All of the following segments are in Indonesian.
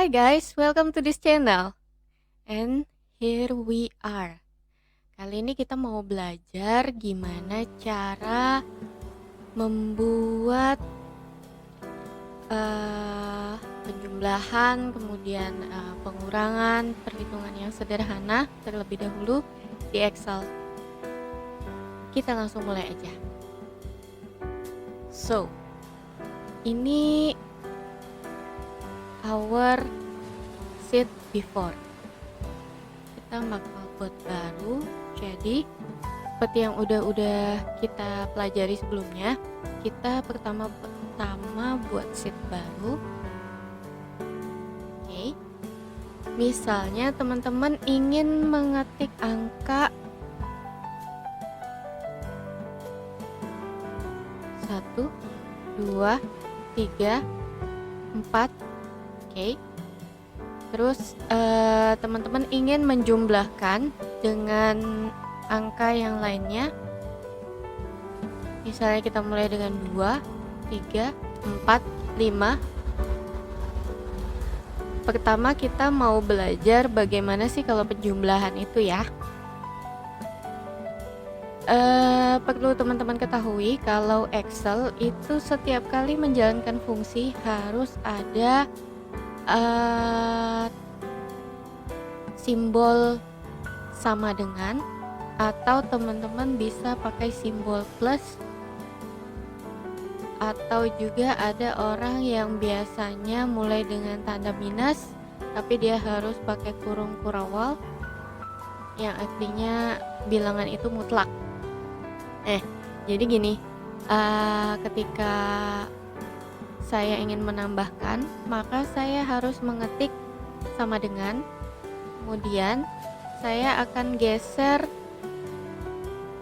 Hi guys, welcome to this channel. And here we are. Kali ini kita mau belajar gimana cara membuat penjumlahan, kemudian pengurangan, perhitungan yang sederhana terlebih dahulu di Excel. Kita langsung mulai aja. So, ini our sheet before. Kita bakal buat baru. Jadi seperti yang udah kita pelajari sebelumnya, kita pertama buat sheet baru. Oke. Misalnya teman-teman ingin mengetik angka 1, 2, 3, 4. Oke. Terus teman-teman ingin menjumlahkan dengan angka yang lainnya. Misalnya kita mulai dengan 2, 3, 4, 5. Pertama kita mau belajar bagaimana sih kalau penjumlahan itu ya. Perlu teman-teman ketahui kalau Excel itu setiap kali menjalankan fungsi harus ada simbol sama dengan, atau teman-teman bisa pakai simbol plus, atau juga ada orang yang biasanya mulai dengan tanda minus tapi dia harus pakai kurung kurawal yang artinya bilangan itu mutlak. Jadi gini, ketika saya ingin menambahkan, maka saya harus mengetik sama dengan, kemudian saya akan geser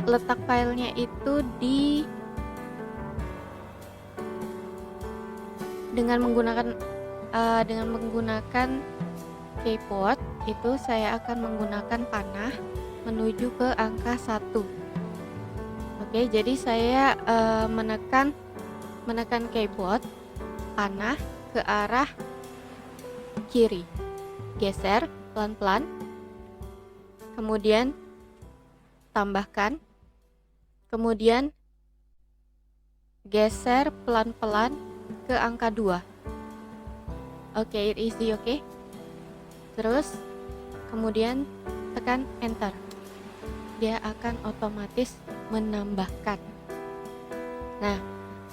letak filenya itu dengan menggunakan keyboard itu saya akan menggunakan panah menuju ke angka 1. Oke, jadi saya menekan keyboard, panah ke arah kiri, geser pelan-pelan, kemudian tambahkan, kemudian geser pelan-pelan ke angka 2. Oke, easy, oke. Terus kemudian tekan enter. Dia akan otomatis menambahkan. Nah,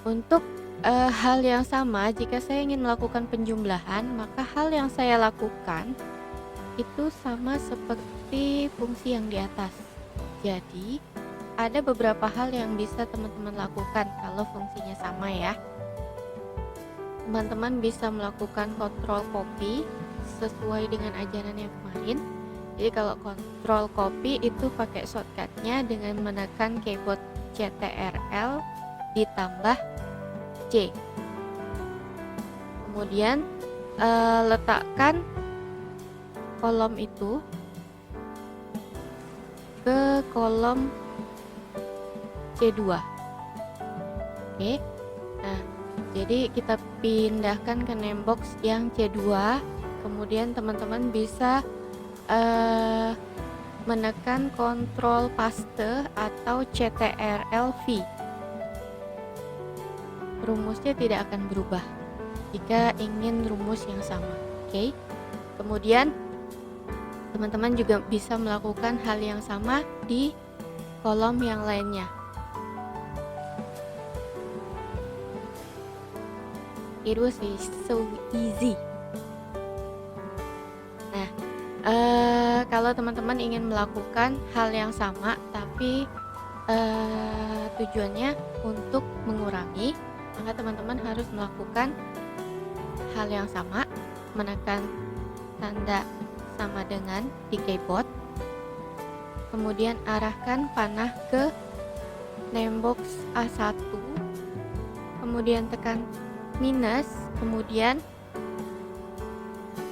untuk hal yang sama, jika saya ingin melakukan penjumlahan, maka hal yang saya lakukan itu sama seperti fungsi yang di atas. Jadi, ada beberapa hal yang bisa teman-teman lakukan kalau fungsinya sama ya. Teman-teman bisa melakukan control copy sesuai dengan ajaran yang kemarin. Jadi kalau control copy itu pakai shortcutnya dengan menekan keyboard CTRL ditambah C. Kemudian letakkan kolom itu ke kolom C2. Oke. Nah, jadi kita pindahkan ke name box yang C2. Kemudian teman-teman bisa menekan Ctrl paste atau CTRL V. Rumusnya tidak akan berubah jika ingin rumus yang sama. Oke. Kemudian teman-teman juga bisa melakukan hal yang sama di kolom yang lainnya. It was so easy. Nah, kalau teman-teman ingin melakukan hal yang sama tapi tujuannya untuk mengurangi, maka teman-teman harus melakukan hal yang sama, menekan tanda sama dengan di keyboard, kemudian arahkan panah ke name box A1, kemudian tekan minus, kemudian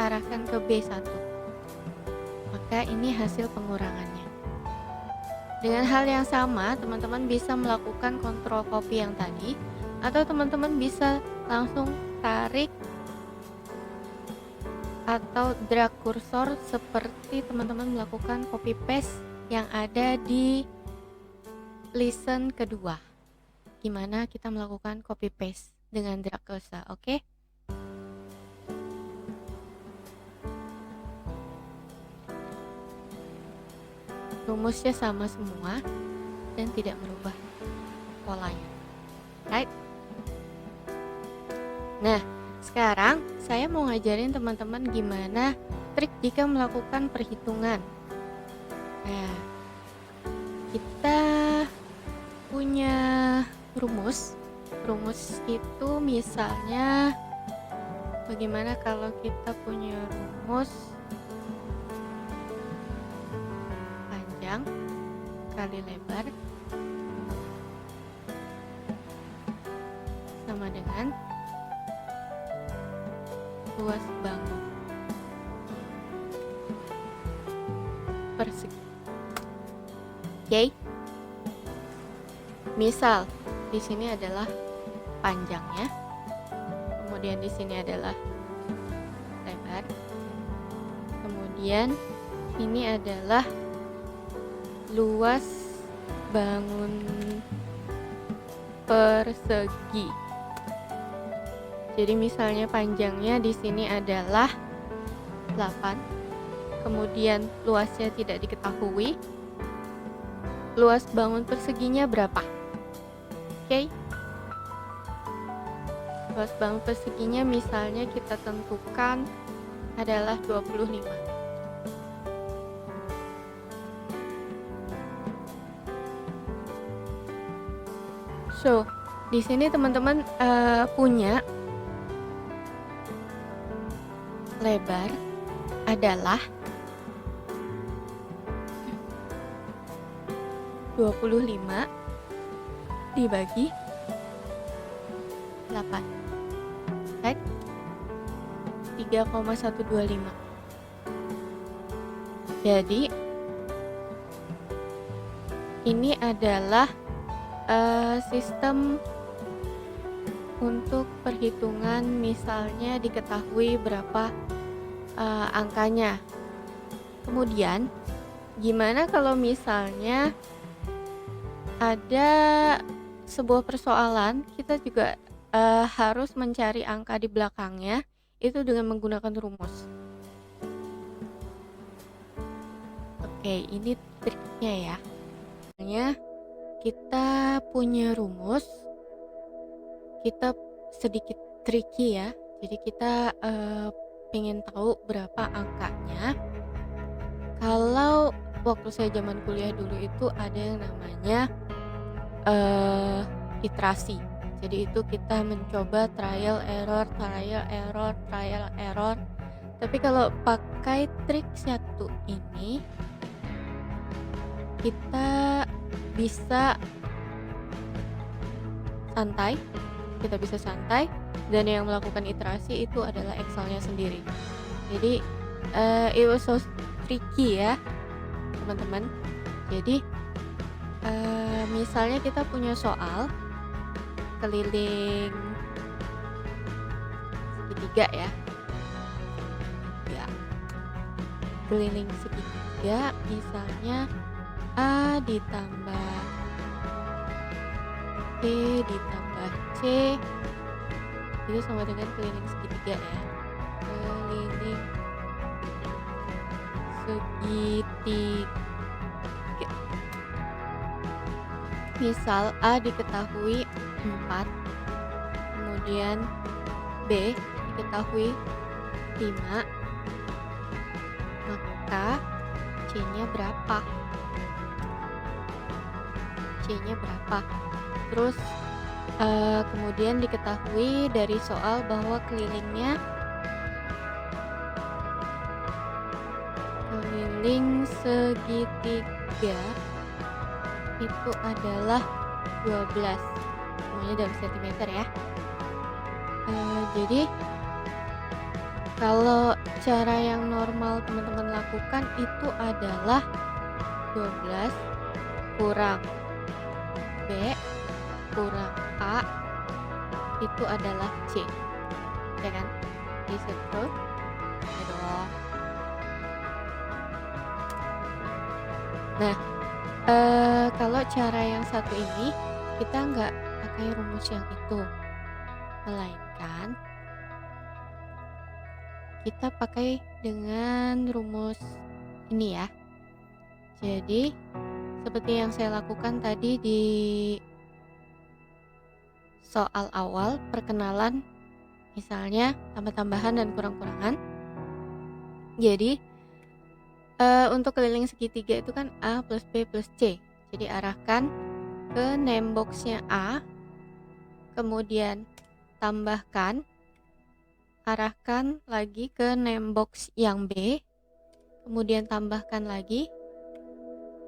arahkan ke B1. Maka ini hasil pengurangannya. Dengan hal yang sama, teman-teman bisa melakukan control copy yang tadi, atau teman-teman bisa langsung tarik atau drag kursor seperti teman-teman melakukan copy paste yang ada di lesson kedua. Gimana kita melakukan copy paste dengan drag kursor, oke? Rumusnya sama semua dan tidak merubah polanya, right? Nah, sekarang saya mau ngajarin teman-teman gimana trik jika melakukan perhitungan. Nah, kita punya rumus. Rumus itu misalnya bagaimana kalau kita punya rumus panjang kali lebar sama dengan luas bangun persegi. Oke. Misal di sini adalah panjangnya, kemudian di sini adalah lebar, kemudian ini adalah luas bangun persegi. Jadi misalnya panjangnya di sini adalah 8, kemudian luasnya tidak diketahui. Luas bangun perseginya berapa? Oke. Luas bangun perseginya misalnya kita tentukan adalah 25. So, di sini teman-teman punya lebar adalah 25 dibagi 8, right? 3,125. Jadi ini adalah sistem untuk perhitungan, misalnya diketahui berapa angkanya. Kemudian gimana kalau misalnya ada sebuah persoalan, kita juga harus mencari angka di belakangnya itu dengan menggunakan rumus. Oke, ini triknya ya. Misalnya kita punya rumus, kita sedikit tricky ya. Jadi kita pengen tahu berapa angkanya. Kalau waktu saya zaman kuliah dulu itu ada yang namanya iterasi. Jadi itu kita mencoba trial error. Tapi kalau pakai trik satu ini, kita bisa santai. Dan yang melakukan iterasi itu adalah Excel-nya sendiri. Jadi it was so tricky ya teman-teman. Jadi misalnya kita punya soal keliling segitiga ya, keliling segitiga, misalnya A ditambah B ditambah C itu sama dengan keliling segitiga ya. Keliling segitiga. Misal A diketahui 4, kemudian B diketahui 5, maka C-nya berapa? Terus kemudian diketahui dari soal bahwa kelilingnya keliling segitiga itu adalah 12, semuanya dalam sentimeter ya. Jadi kalau cara yang normal teman-teman lakukan itu adalah 12 kurang B kurang A itu adalah C, ya kan? Is it true? Nah, kalau cara yang satu ini kita nggak pakai rumus yang itu, melainkan kita pakai dengan rumus ini ya. Jadi seperti yang saya lakukan tadi di soal awal perkenalan, misalnya tambah-tambahan dan kurang-kurangan. Jadi untuk keliling segitiga itu kan A plus B plus C. Jadi arahkan ke name box-nya A, kemudian tambahkan, arahkan lagi ke name box yang B, kemudian tambahkan lagi,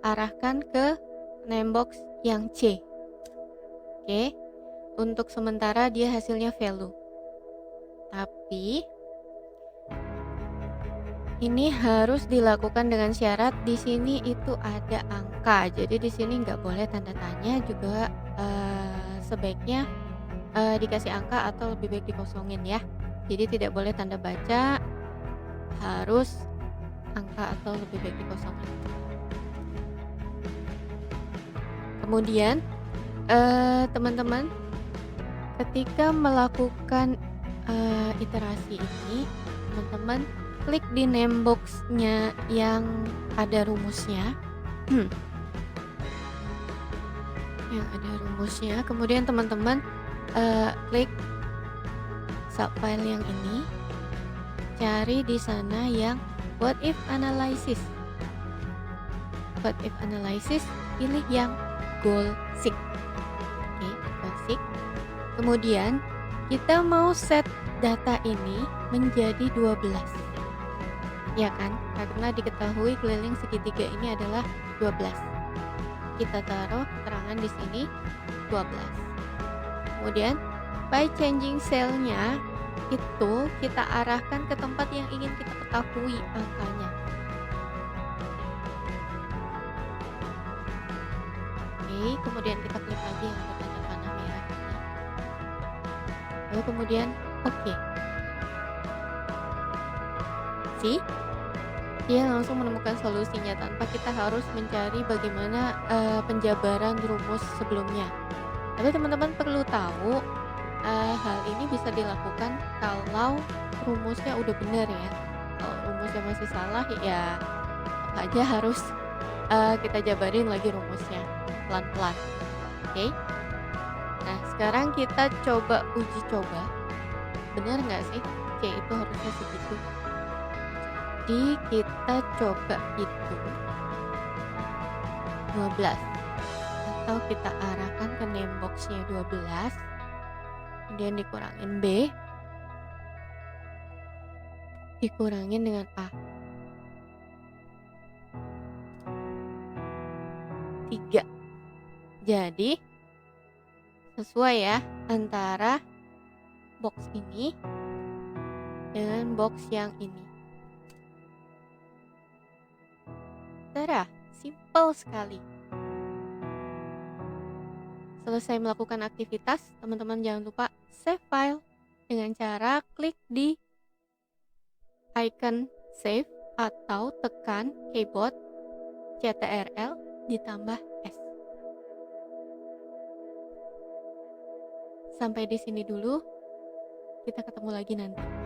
arahkan ke name box yang C. Oke, untuk sementara dia hasilnya value. Tapi ini harus dilakukan dengan syarat di sini itu ada angka. Jadi di sini nggak boleh tanda tanya, juga sebaiknya dikasih angka atau lebih baik dikosongin ya. Jadi tidak boleh tanda baca, harus angka atau lebih baik dikosongin. Kemudian teman-teman ketika melakukan iterasi ini, teman-teman klik di name box-nya yang ada rumusnya. Yang ada rumusnya, kemudian teman-teman klik subfile yang ini, cari di sana yang what if analysis. What if analysis, pilih yang goal seek. Oke, goal seek. Kemudian kita mau set data ini menjadi 12. Ya kan? Karena diketahui keliling segitiga ini adalah 12. Kita taruh keterangan di sini 12. Kemudian by changing cell-nya itu kita arahkan ke tempat yang ingin kita ketahui angkanya. Oke, kemudian kita klik lagi yang ada tanda panah merah ini. Lalu kemudian oke. See? Dia langsung menemukan solusinya tanpa kita harus mencari bagaimana penjabaran rumus sebelumnya. Tapi teman-teman perlu tahu hal ini bisa dilakukan kalau rumusnya udah benar ya. Kalau rumusnya masih salah ya aja harus kita jabarin lagi rumusnya pelan-pelan. Oke? Nah sekarang kita coba uji coba. Benar nggak sih C itu harusnya segitu? Jadi kita coba hitung 12 atau kita arahkan ke name box-nya 12, kemudian dikurangin B, dikurangin dengan A. 3. Jadi sesuai ya antara box ini dengan box yang ini. Tada, simple sekali. Selesai melakukan aktivitas, teman-teman jangan lupa save file dengan cara klik di icon save atau tekan keyboard CTRL ditambah S. Sampai di sini dulu, kita ketemu lagi nanti.